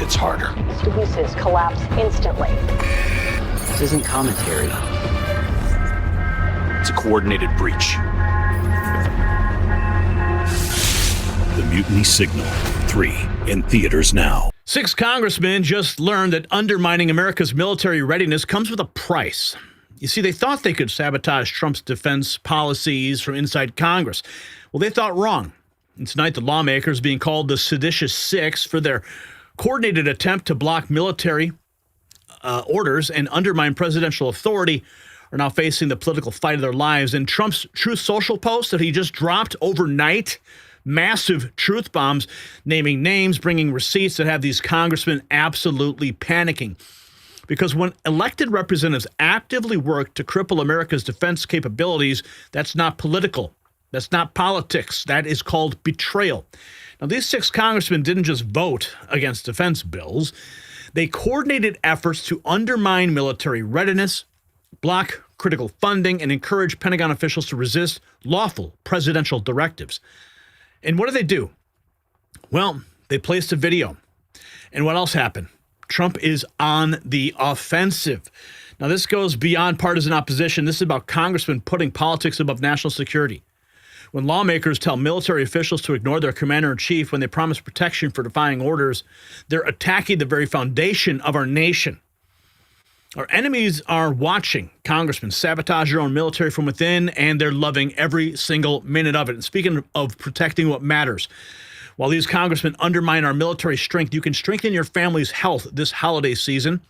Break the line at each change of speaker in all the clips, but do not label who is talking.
hits harder.
Sluices collapse instantly.
This isn't commentary.
It's a coordinated breach.
The Mutiny Signal 3 in theaters now.
6 congressmen just learned that undermining America's military readiness comes with a price. You see, they thought they could sabotage Trump's defense policies from inside Congress. Well, they thought wrong. And tonight, the lawmakers, being called the Seditious Six for their coordinated attempt to block military orders and undermine presidential authority, are now facing the political fight of their lives. And Trump's Truth Social post that he just dropped overnight, massive truth bombs, naming names, bringing receipts that have these congressmen absolutely panicking. Because when elected representatives actively work to cripple America's defense capabilities, that's not political. That's not politics. That is called betrayal. Now, these 6 congressmen didn't just vote against defense bills. They coordinated efforts to undermine military readiness, block critical funding, and encourage Pentagon officials to resist lawful presidential directives. And what do? Well, they placed a video. And what else happened? Trump is on the offensive. Now, this goes beyond partisan opposition. This is about congressmen putting politics above national security. When lawmakers tell military officials to ignore their commander-in-chief when they promise protection for defying orders, they're attacking the very foundation of our nation. Our enemies are watching congressmen sabotage their own military from within, and they're loving every single minute of it. And speaking of protecting what matters, while these congressmen undermine our military strength, you can strengthen your family's health this holiday season.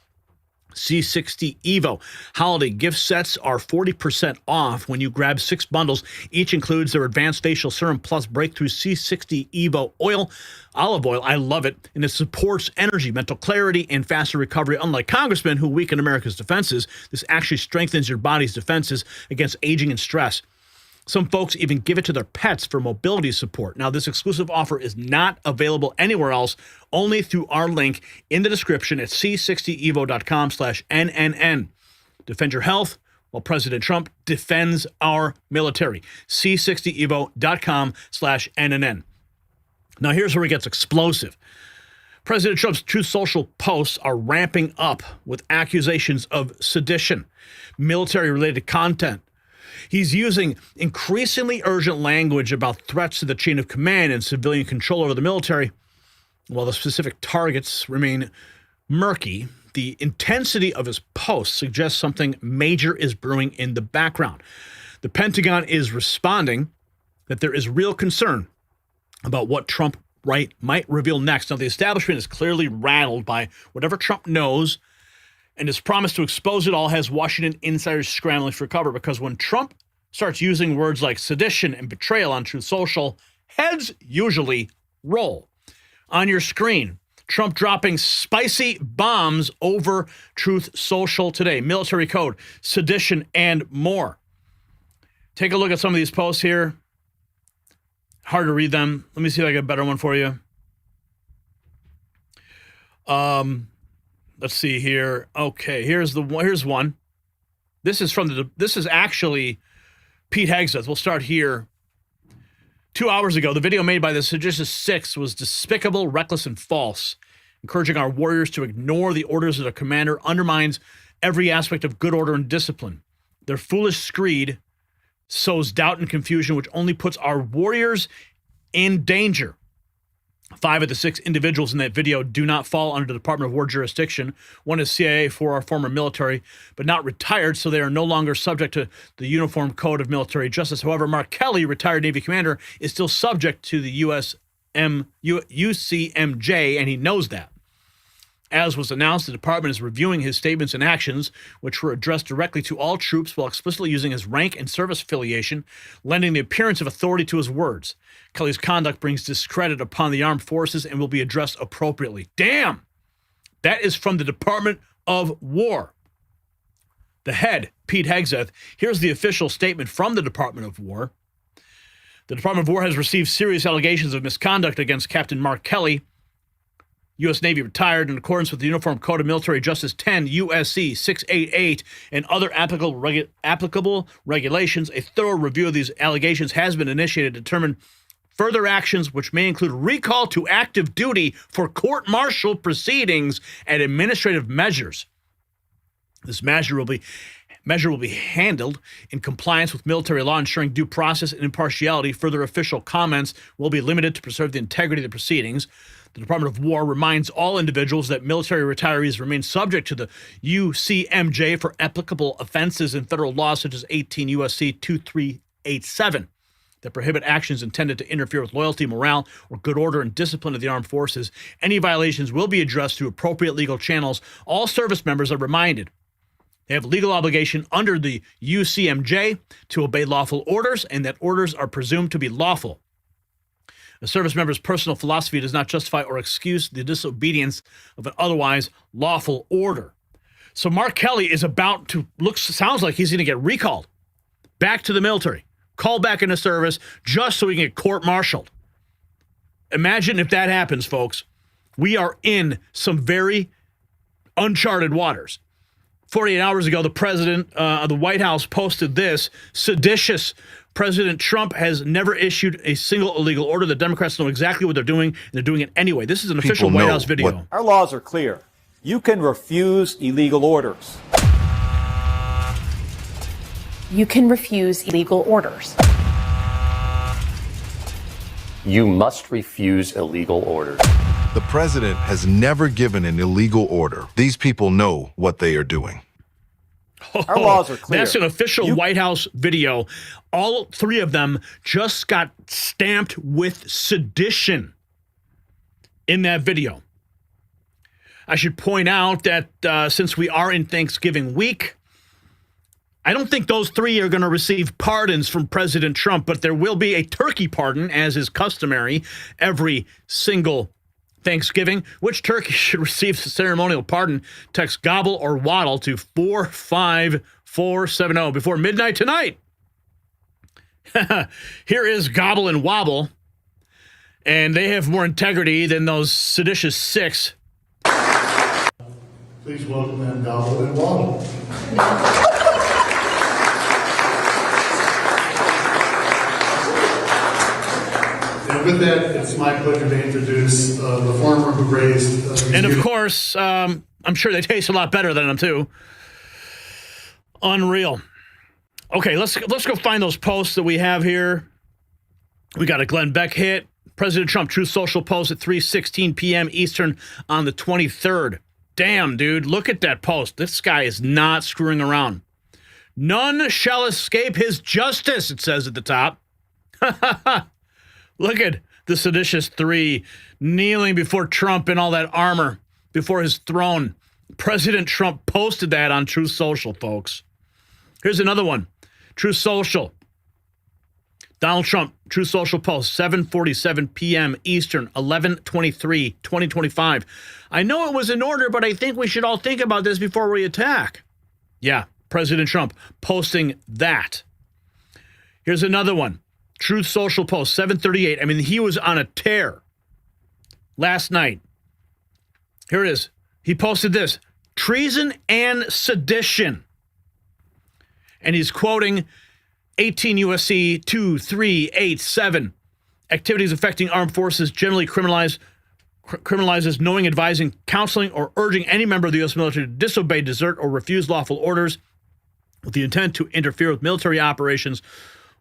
C60 Evo holiday gift sets are 40% off when you grab 6 bundles. Each includes their advanced facial serum plus breakthrough C60 Evo olive oil. I love it. And it supports energy, mental clarity, and faster recovery. Unlike congressmen who weaken America's defenses, this actually strengthens your body's defenses against aging and stress. Some folks even give it to their pets for mobility support. Now, this exclusive offer is not available anywhere else, only through our link in the description at c60evo.com/NNN. Defend your health while President Trump defends our military. c60evo.com/NNN. Now, here's where it gets explosive. President Trump's Truth Social posts are ramping up with accusations of sedition, military-related content. He's using increasingly urgent language about threats to the chain of command and civilian control over the military. While the specific targets remain murky, the intensity of his posts suggests something major is brewing in the background. The Pentagon is responding that there is real concern about what Trump might reveal next. Now, the establishment is clearly rattled by whatever Trump knows, and his promise to expose it all has Washington insiders scrambling for cover, because when Trump starts using words like sedition and betrayal on Truth Social, heads usually roll. On your screen, Trump dropping spicy bombs over Truth Social today. Military code, sedition, and more. Take a look at some of these posts here. Hard to read them. Let me see if I get a better one for you. Let's see here. Okay, here's one. This is actually Pete Hegseth. We'll start here. 2 hours ago, the video made by the Seditious Six was despicable, reckless, and false. Encouraging our warriors to ignore the orders of their commander undermines every aspect of good order and discipline. Their foolish screed sows doubt and confusion, which only puts our warriors in danger. 5 of the 6 individuals in that video do not fall under the Department of War jurisdiction. One is CIA for our former military, but not retired, so they are no longer subject to the Uniform Code of Military Justice. However, Mark Kelly, retired Navy commander, is still subject to the UCMJ, and he knows that. As was announced, the department is reviewing his statements and actions, which were addressed directly to all troops while explicitly using his rank and service affiliation, lending the appearance of authority to his words. Kelly's conduct brings discredit upon the armed forces and will be addressed appropriately. Damn! That is from the Department of War. The head, Pete Hegseth, here's the official statement from the Department of War. The Department of War has received serious allegations of misconduct against Captain Mark Kelly, U.S. Navy retired, in accordance with the Uniform Code of Military Justice 10 U.S.C. 688 and other applicable regulations. A thorough review of these allegations has been initiated to determine further actions, which may include recall to active duty for court-martial proceedings and administrative measures. This measure will be handled in compliance with military law, ensuring due process and impartiality. Further official comments will be limited to preserve the integrity of the proceedings. The Department of War reminds all individuals that military retirees remain subject to the UCMJ for applicable offenses in federal law, such as 18 U.S.C. 2387, that prohibit actions intended to interfere with loyalty, morale, or good order and discipline of the armed forces. Any violations will be addressed through appropriate legal channels. All service members are reminded they have a legal obligation under the UCMJ to obey lawful orders, and that orders are presumed to be lawful. A service member's personal philosophy does not justify or excuse the disobedience of an otherwise lawful order. So Mark Kelly is about to sounds like he's going to get recalled back to the military, called back into service just so he can get court-martialed. Imagine if that happens, folks. We are in some very uncharted waters. 48 hours ago, the president of the White House posted this: seditious. President Trump has never issued a single illegal order. The Democrats know exactly what they're doing, and they're doing it anyway. This is an official White House video.
Our laws are clear. You can refuse illegal orders.
You can refuse illegal orders.
You must refuse illegal orders.
The president has never given an illegal order. These people know what they are doing.
Our laws are clear.
That's an official White House video. All three of them just got stamped with sedition in that video. I should point out that since we are in Thanksgiving week, I don't think those three are going to receive pardons from President Trump, but there will be a turkey pardon, as is customary every single Thanksgiving. Which turkey should receive the ceremonial pardon? Text gobble or waddle to 45470 before midnight tonight. Here is Gobble and Wobble, and they have more integrity than those seditious six.
Please welcome them, Gobble and Wobble. And with that, it's my pleasure to introduce the farmer who raised...
and of course, I'm sure they taste a lot better than them, too. Unreal. Okay, let's go find those posts that we have here. We got a Glenn Beck hit. President Trump Truth Social post at 3:16 p.m. Eastern on the 23rd. Damn, dude, look at that post. This guy is not screwing around. None shall escape his justice, it says at the top. Look at the seditious three kneeling before Trump in all that armor before his throne. President Trump posted that on Truth Social, folks. Here's another one. Truth Social. Donald Trump, Truth Social post, 7:47 p.m. Eastern, 11/23/2025. I know it was in order, but I think we should all think about this before we attack. Yeah, President Trump posting that. Here's another one. Truth Social post, 7:38. I mean, he was on a tear last night. Here it is. He posted this: treason and sedition. And he's quoting 18 U.S.C. 2387. Activities affecting armed forces generally criminalizes knowing, advising, counseling, or urging any member of the U.S. military to disobey, desert, or refuse lawful orders with the intent to interfere with military operations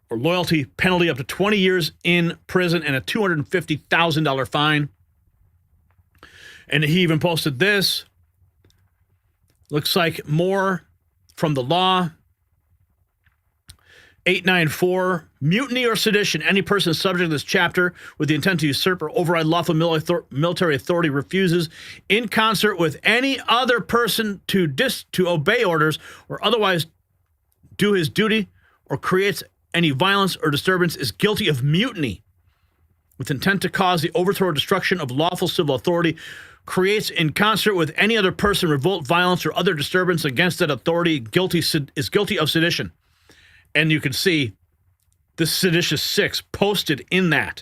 or loyalty. Penalty up to 20 years in prison and a $250,000 fine. And he even posted this. Looks like more from the law. 894, mutiny or sedition. Any person subject to this chapter with the intent to usurp or override lawful military authority refuses, in concert with any other person, to obey orders or otherwise do his duty, or creates any violence or disturbance, is guilty of mutiny with intent to cause the overthrow or destruction of lawful civil authority, creates in concert with any other person revolt, violence, or other disturbance against that authority, is guilty of sedition. And you can see the seditious six posted in that.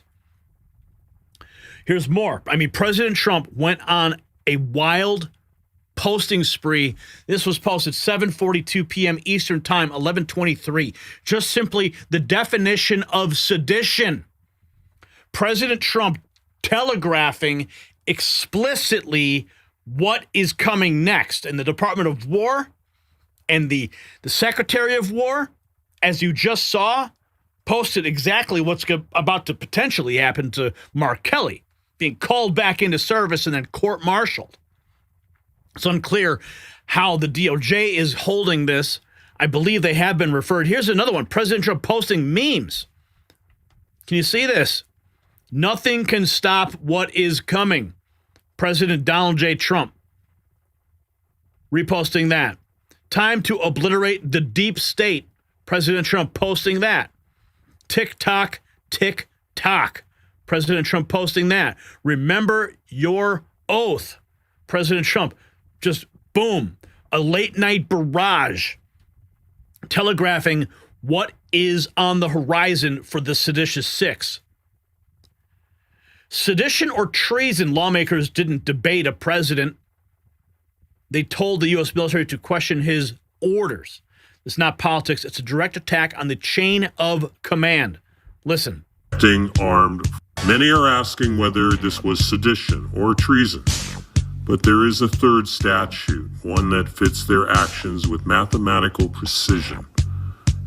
Here's more. I mean, President Trump went on a wild posting spree. This was posted 7:42 p.m. Eastern Time, 11:23. Just simply the definition of sedition. President Trump telegraphing explicitly what is coming next. And the Department of War and the Secretary of War, as you just saw, posted exactly what's about to potentially happen to Mark Kelly, being called back into service and then court-martialed. It's unclear how the DOJ is holding this. I believe they have been referred. Here's another one. President Trump posting memes. Can you see this? Nothing can stop what is coming. President Donald J. Trump reposting that. Time to obliterate the deep state. President Trump posting that. Tick-tock, tick-tock. President Trump posting that. Remember your oath. President Trump, just boom, a late-night barrage telegraphing what is on the horizon for the seditious six. Sedition or treason, lawmakers didn't debate a president. They told the U.S. military to question his orders. It's not politics. It's a direct attack on the chain of command. Listen.
Armed. Many are asking whether this was sedition or treason. But there is a third statute, one that fits their actions with mathematical precision.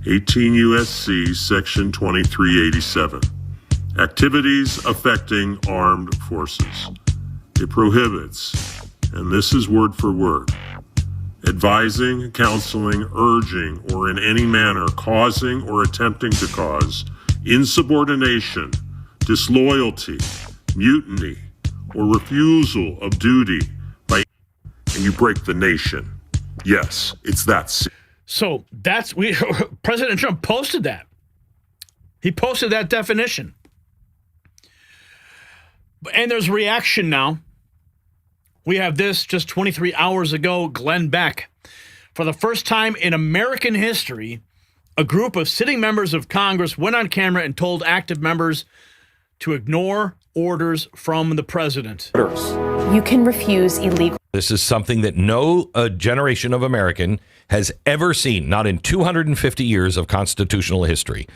18 U.S.C. Section 2387. Activities affecting armed forces. It prohibits, and this is word for word, advising, counseling, urging, or in any manner causing or attempting to cause insubordination, disloyalty, mutiny, or refusal of duty by, and you break the nation. Yes, it's that.
So President Trump posted that. He posted that definition. And there's reaction now. We have this just 23 hours ago, Glenn Beck. For the first time in American history, a group of sitting members of Congress went on camera and told active members to ignore orders from the president.
You can refuse illegal.
This is something that no generation of American has ever seen, not in 250 years of constitutional history.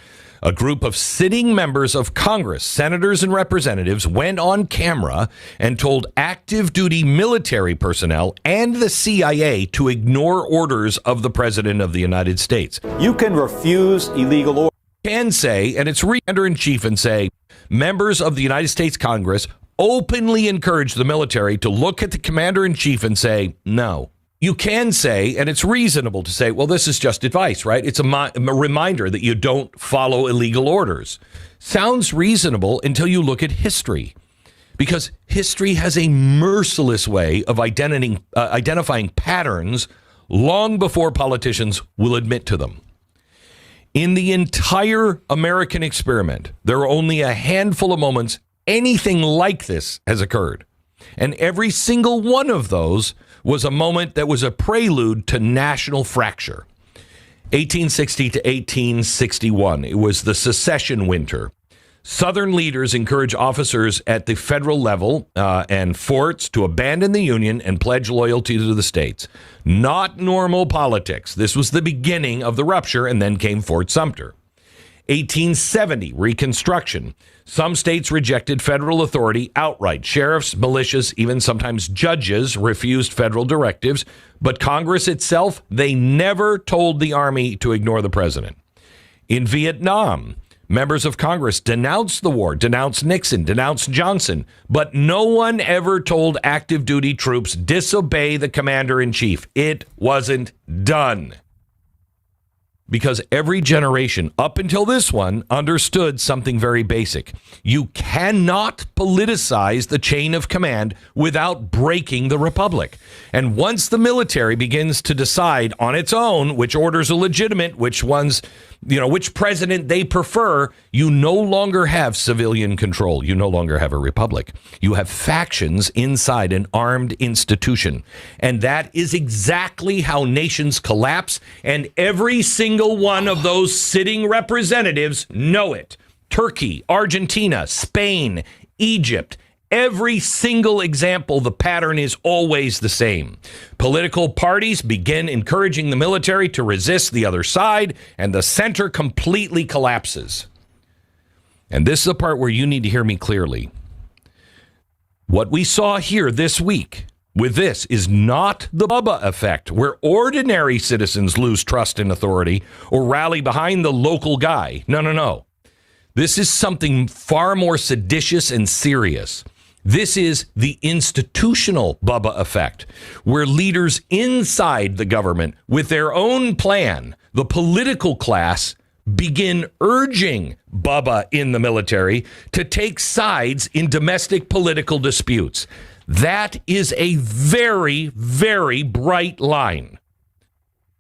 A group of sitting members of Congress, senators and representatives, went on camera and told active duty military personnel and the CIA to ignore orders of the President of the United States.
You can refuse illegal orders.
Can say, and it's commander-in-chief and say, members of the United States Congress openly encourage the military to look at the commander-in-chief and say, no. You can say, and it's reasonable to say, well, this is just advice, right? It's a reminder that you don't follow illegal orders. Sounds reasonable until you look at history, because history has a merciless way of identifying patterns long before politicians will admit to them. In the entire American experiment, there are only a handful of moments anything like this has occurred. And every single one of those was a moment that was a prelude to national fracture. 1860 to 1861, it was the secession winter. Southern leaders encouraged officers at the federal level and forts to abandon the Union and pledge loyalty to the states. Not normal politics. This was the beginning of the rupture, and then came Fort Sumter. 1870, Reconstruction. Some states rejected federal authority outright. Sheriffs, militias, even sometimes judges refused federal directives. But Congress itself, they never told the Army to ignore the president. In Vietnam, members of Congress denounced the war, denounced Nixon, denounced Johnson. But no one ever told active duty troops disobey the commander-in-chief. It wasn't done. Because every generation up until this one understood something very basic. You cannot politicize the chain of command without breaking the republic. And once the military begins to decide on its own which orders are legitimate, which ones, which president they prefer, you no longer have civilian control. You no longer have a republic. You have factions inside an armed institution. And that is exactly how nations collapse. And every single one of those sitting representatives know it. Turkey, Argentina, Spain, Egypt. Every single example, the pattern is always the same. Political parties begin encouraging the military to resist the other side, and the center completely collapses. And this is the part where you need to hear me clearly. What we saw here this week with this is not the Bubba effect, where ordinary citizens lose trust in authority or rally behind the local guy. No, no, no. This is something far more seditious and serious. This is the institutional Bubba effect, where leaders inside the government, with their own plan, the political class, begin urging Bubba in the military to take sides in domestic political disputes. That is a very, very bright line.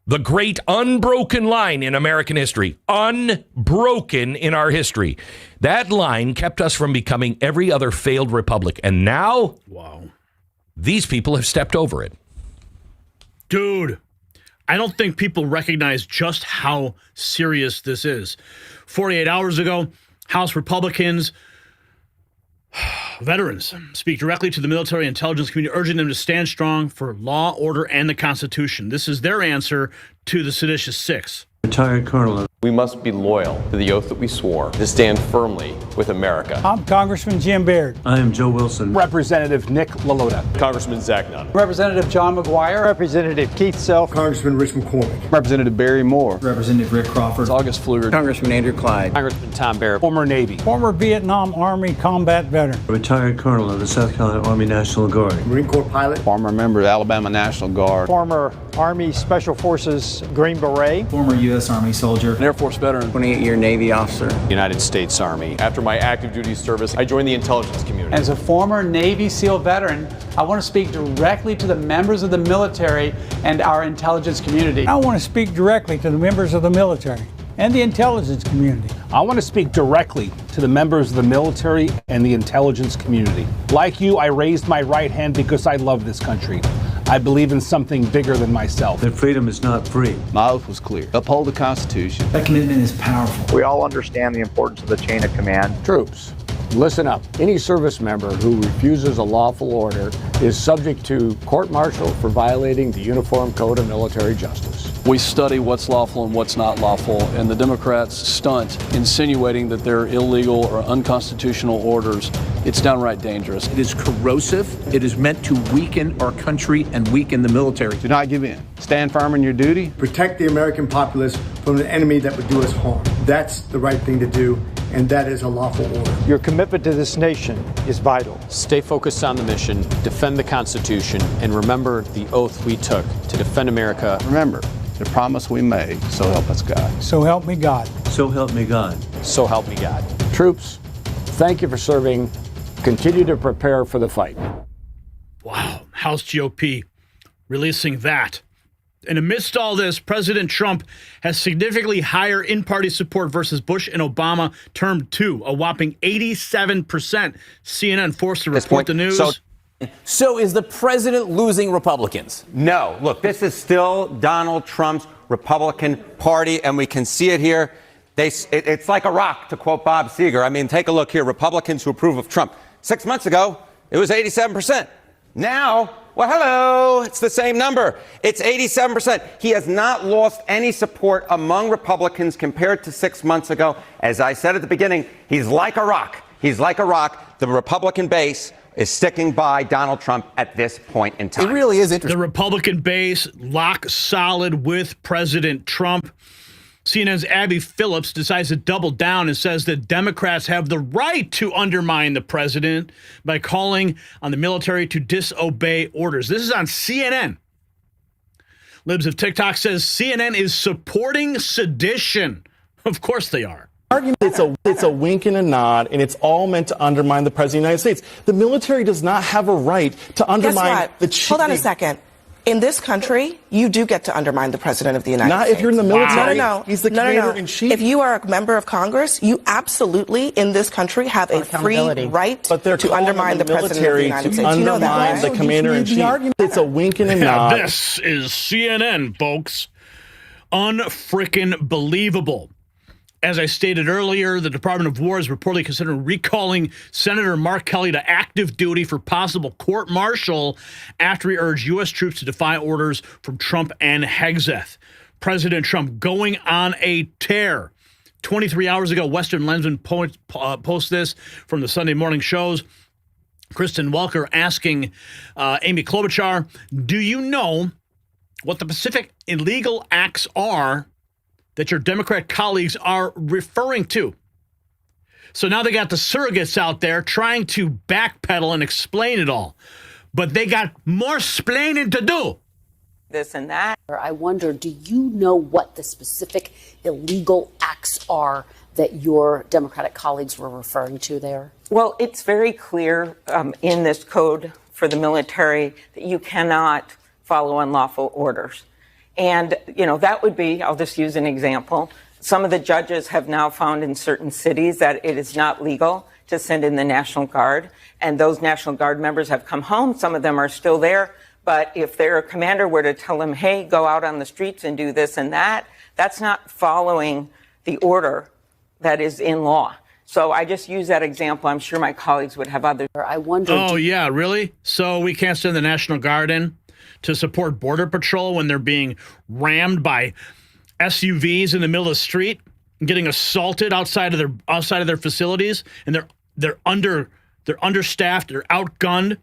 The great unbroken line in American history. Unbroken in our history. That line kept us from becoming every other failed republic. And now,
wow,
these people have stepped over it.
Dude, I don't think people recognize just how serious this is. 48 hours ago, House Republicans, veterans, speak directly to the military intelligence community, urging them to stand strong for law, order, and the Constitution. This is their answer to the seditious six.
Retired Colonel.
We must be loyal to the oath that we swore to stand firmly with America.
I'm Congressman Jim Baird.
I am Joe Wilson.
Representative Nick LaLota.
Congressman Zach Nunn.
Representative John McGuire.
Representative Keith Self.
Congressman Rich McCormick.
Representative Barry Moore.
Representative Rick Crawford.
August Pfluger.
Congressman Andrew Clyde.
Congressman Tom Barrett.
Former Navy.
Former Vietnam Army combat veteran.
Retired Colonel of the South Carolina Army National Guard.
Marine Corps pilot.
Former member of the Alabama National Guard.
Former Army Special Forces Green Beret.
Former U.S. Army soldier.
An Air Force veteran.
28-year Navy officer.
United States Army. After my active duty service, I joined the intelligence community.
As a former Navy SEAL veteran, I want to speak directly to the members of the military and our intelligence community.
I want to speak directly to the members of the military and the intelligence community.
I want to speak directly to the members of the military and the intelligence community. Like you, I raised my right hand because I love this country. I believe in something bigger than myself.
That freedom is not free.
My oath was clear. Uphold the Constitution.
That commitment is powerful.
We all understand the importance of the chain of command.
Troops, listen up. Any service member who refuses a lawful order is subject to court-martial for violating the Uniform Code of Military Justice.
We study what's lawful and what's not lawful, and the Democrats stunt insinuating that they're illegal or unconstitutional orders. It's downright dangerous.
It is corrosive. It is meant to weaken our country and weaken the military.
Do not give in. Stand firm in your duty.
Protect the American populace from an enemy that would do us harm. That's the right thing to do, and that is a lawful order.
Your commitment to this nation is vital.
Stay focused on the mission, defend the Constitution, and remember the oath we took to defend America.
Remember the promise we made, so help us God.
So help me God.
So help me God.
So help me God.
Troops, thank you for serving. Continue to prepare for the fight.
Wow. House GOP releasing that. And amidst all this, President Trump has significantly higher in-party support versus Bush and Obama term 2, a whopping 87%. CNN forced to report the news.
So is the president losing Republicans?
No. Look, this is still Donald Trump's Republican Party, and we can see it here. It's like a rock, to quote Bob Seger. I mean, take a look here. Republicans who approve of Trump. 6 months ago, it was 87%. Now, well, hello, it's the same number. It's 87%. He has not lost any support among Republicans compared to 6 months ago. As I said at the beginning, he's like a rock. He's like a rock. The Republican base is sticking by Donald Trump at this point in time.
It really is interesting.
The Republican base lock solid with President Trump. CNN's Abby Phillips decides to double down and says that Democrats have the right to undermine the president by calling on the military to disobey orders. This is on CNN. Libs of TikTok says CNN is supporting sedition. Of course they are.
It's a wink and a nod, and it's all meant to undermine the President of the United States. The military does not have a right to undermine the chief.
Hold on a second. In this country, you do get to undermine the President of the United States.
Not if you're in the military.
No.
He's the commander-in-chief.
If you are a member of Congress, you absolutely, in this country, have a free right to undermine the President of the United States. You know that, right?
The commander-in-chief. It's a wink and a nod.
This is CNN, folks. Unfrickin' believable. As I stated earlier, the Department of War is reportedly considering recalling Senator Mark Kelly to active duty for possible court-martial after he urged U.S. troops to defy orders from Trump and Hegseth. President Trump going on a tear, 23 hours ago, Western Lensman posts this from the Sunday morning shows. Kristen Welker asking Amy Klobuchar, do you know what the specific illegal acts are that your Democrat colleagues are referring to? So now they got the surrogates out there trying to backpedal and explain it all. But they got more splaining to do.
This and that. I wonder, do you know what the specific illegal acts are that your Democratic colleagues were referring to there?
Well, it's very clear in this code for the military that you cannot follow unlawful orders. And, you know, that would be, I'll just use an example. Some of the judges have now found in certain cities that it is not legal to send in the National Guard. And those National Guard members have come home. Some of them are still there. But if their commander were to tell them, hey, go out on the streets and do this and that, that's not following the order that is in law. So I just use that example. I'm sure my colleagues would have others.
I wonder.
Oh, yeah, really? So we can't send the National Guard in to support Border Patrol when they're being rammed by SUVs in the middle of the street and getting assaulted outside of their facilities, and they're understaffed, they're outgunned?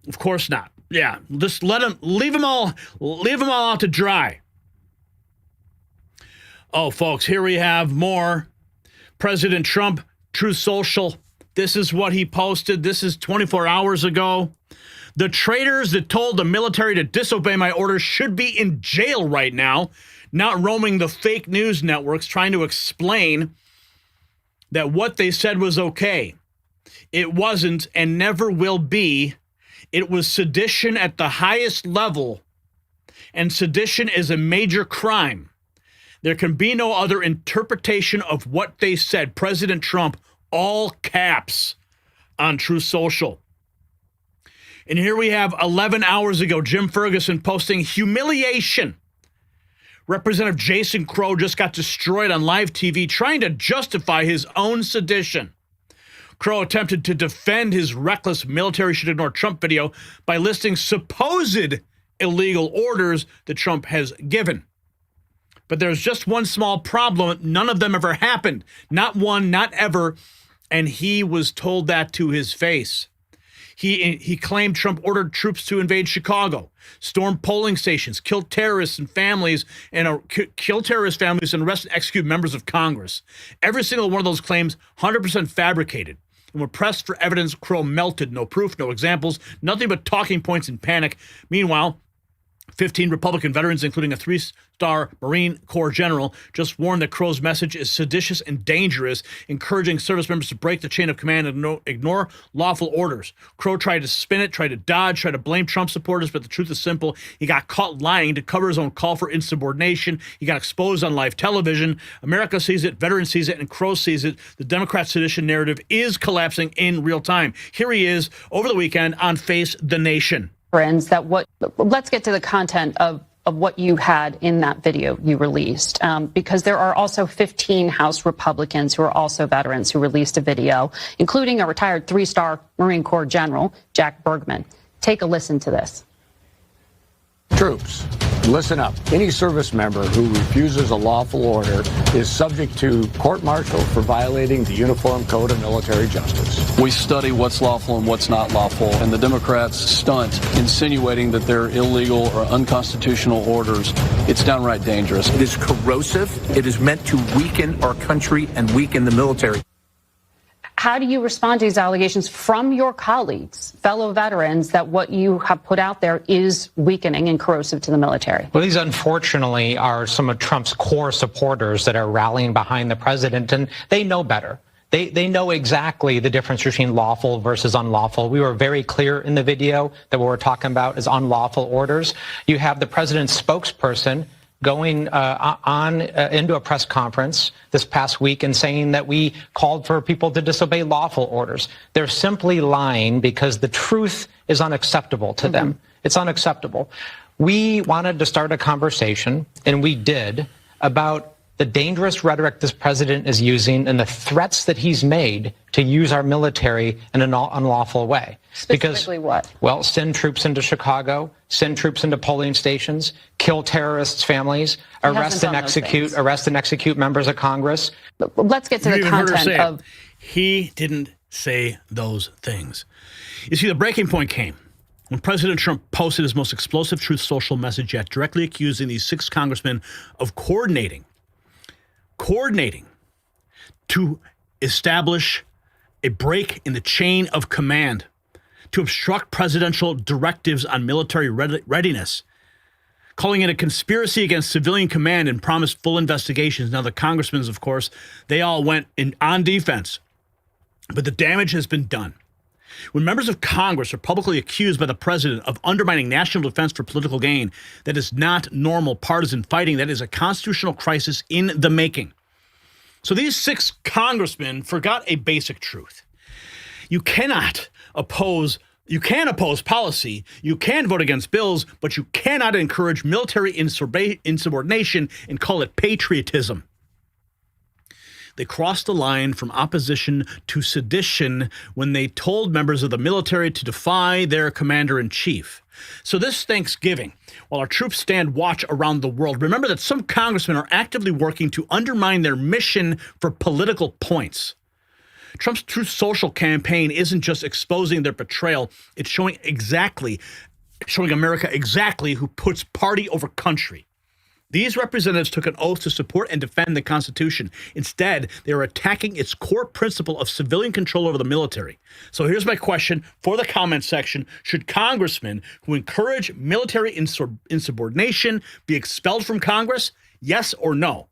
Of course not. Yeah, just leave them all out to dry. Oh, folks, here we have more. President Trump, Truth Social. This is what he posted. This is 24 hours ago. The traitors that told the military to disobey my orders should be in jail right now, not roaming the fake news networks trying to explain that what they said was okay. It wasn't and never will be. It was sedition at the highest level, and sedition is a major crime. There can be no other interpretation of what they said. President Trump, all caps, on Truth Social. And here we have 11 hours ago, Jim Ferguson posting humiliation. Representative Jason Crow just got destroyed on live TV trying to justify his own sedition. Crow attempted to defend his reckless military should ignore Trump video by listing supposed illegal orders that Trump has given. But there's just one small problem. None of them ever happened. Not one, not ever. And he was told that to his face. He claimed Trump ordered troops to invade Chicago, storm polling stations, kill terrorist families, and arrest and execute members of Congress. Every single one of those claims, 100% fabricated. And when pressed for evidence, Crow melted. No proof, no examples, nothing but talking points and panic. Meanwhile, 15 Republican veterans, including a 3-star Marine Corps general, just warned that Crow's message is seditious and dangerous, encouraging service members to break the chain of command and ignore lawful orders. Crow tried to spin it, tried to dodge, tried to blame Trump supporters, but the truth is simple. He got caught lying to cover his own call for insubordination. He got exposed on live television. America sees it, veterans sees it, and Crow sees it. The Democrat sedition narrative is collapsing in real time. Here he is over the weekend on Face the Nation.
Let's get to the content of what you had in that video you released, because there are also 15 House Republicans who are also veterans who released a video, including a retired 3-star Marine Corps general, Jack Bergman. Take a listen to this.
Troops, listen up. Any service member who refuses a lawful order is subject to court-martial for violating the Uniform Code of Military Justice.
We study what's lawful and what's not lawful, and the Democrats stunt insinuating that they're illegal or unconstitutional orders. It's downright dangerous.
It is corrosive. It is meant to weaken our country and weaken the military.
How do you respond to these allegations from your colleagues, fellow veterans, that what you have put out there is weakening and corrosive to the military?
Well, these unfortunately are some of Trump's core supporters that are rallying behind the president, and they know better. They know exactly the difference between lawful versus unlawful. We were very clear in the video that what we're talking about is unlawful orders. You have the president's spokesperson going into a press conference this past week and saying that we called for people to disobey lawful orders. They're simply lying because the truth is unacceptable to them. It's unacceptable. We wanted to start a conversation, and we did, about the dangerous rhetoric this president is using and the threats that he's made to use our military in an unlawful way.
Specifically what?
Well, send troops into Chicago, send troops into polling stations, kill terrorists' families, arrest and execute members of Congress.
Let's get to the content of...
He didn't say those things. You see, the breaking point came when President Trump posted his most explosive Truth Social message yet, directly accusing these 6 congressmen of coordinating to establish a break in the chain of command, to obstruct presidential directives on military readiness, calling it a conspiracy against civilian command, and promised full investigations. Now, the congressmen, of course, they all went on defense, but the damage has been done. When members of Congress are publicly accused by the president of undermining national defense for political gain, that is not normal partisan fighting. That is a constitutional crisis in the making. So these 6 congressmen forgot a basic truth. You can oppose policy, you can vote against bills, but you cannot encourage military insubordination and call it patriotism. They crossed the line from opposition to sedition when they told members of the military to defy their commander-in-chief. So this Thanksgiving, while our troops stand watch around the world, remember that some congressmen are actively working to undermine their mission for political points. Trump's Truth Social campaign isn't just exposing their betrayal, it's showing America exactly who puts party over country. These representatives took an oath to support and defend the Constitution. Instead, they are attacking its core principle of civilian control over the military. So here's my question for the comment section. Should congressmen who encourage military insubordination be expelled from Congress? Yes or no?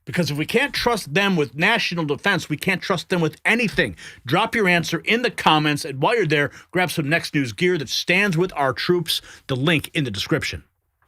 Because if we can't trust them with national defense, we can't trust them with anything. Drop your answer in the comments, and while you're there, grab some Next News gear that stands with our troops. The link in the description.